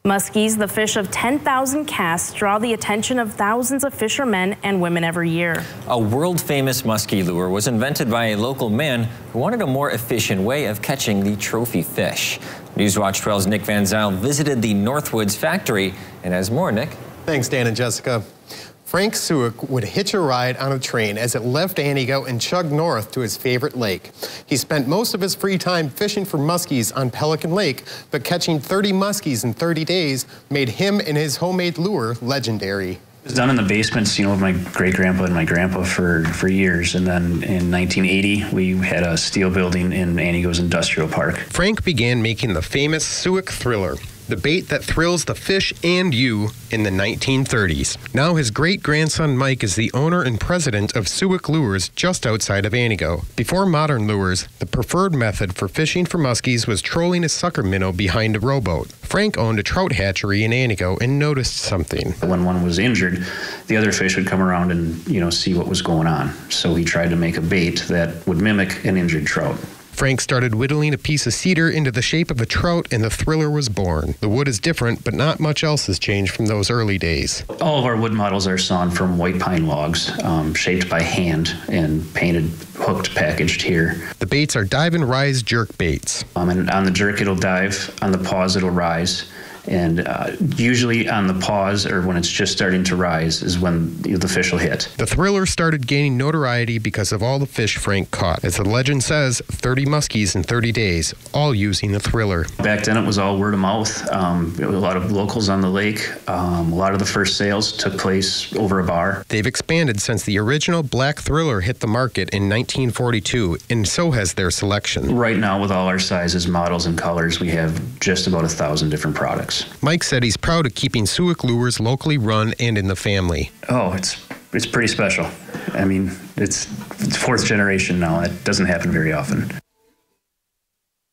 Muskies, the fish of 10,000 casts, draw the attention of thousands of fishermen and women every year. A world-famous muskie lure was invented by a local man who wanted a more efficient way of catching the trophy fish. Newswatch 12's Nick Van Zyl visited the Northwoods factory and has more. Nick? Thanks, Dan and Jessica. Frank Suick would hitch a ride on a train as it left Antigo and chugged north to his favorite lake. He spent most of his free time fishing for muskies on Pelican Lake, but catching 30 muskies in 30 days made him and his homemade lure legendary. It was done in the basements, with my great-grandpa and my grandpa for years. And then in 1980, we had a steel building in Antigo's Industrial Park. Frank began making the famous Suick Thriller, the bait that thrills the fish and you, in the 1930s. Now his great-grandson Mike is the owner and president of Suick Lures just outside of Antigo. Before modern lures, the preferred method for fishing for muskies was trolling a sucker minnow behind a rowboat. Frank owned a trout hatchery in Antigo and noticed something. When one was injured, the other fish would come around and, see what was going on. So he tried to make a bait that would mimic an injured trout. Frank started whittling a piece of cedar into the shape of a trout, and the Thriller was born. The wood is different, but not much else has changed from those early days. All of our wood models are sawn from white pine logs, shaped by hand and painted, hooked, packaged here. The baits are dive and rise jerk baits. And on the jerk, it'll dive. On the pause, it'll rise. And usually on the pause, or when it's just starting to rise, is when the fish will hit. The Thriller started gaining notoriety because of all the fish Frank caught. As the legend says, 30 muskies in 30 days, all using the Thriller. Back then it was all word of mouth. A lot of locals on the lake. A lot of the first sales took place over a bar. They've expanded since the original Black Thriller hit the market in 1942, and so has their selection. Right now, with all our sizes, models, and colors, we have just about 1,000 different products. Mike said he's proud of keeping Suick Lures locally run and in the family. Oh, it's pretty special. It's fourth generation now. It doesn't happen very often.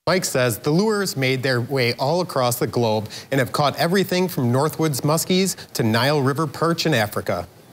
Mike says the lures made their way all across the globe and have caught everything from Northwoods muskies to Nile River perch in Africa.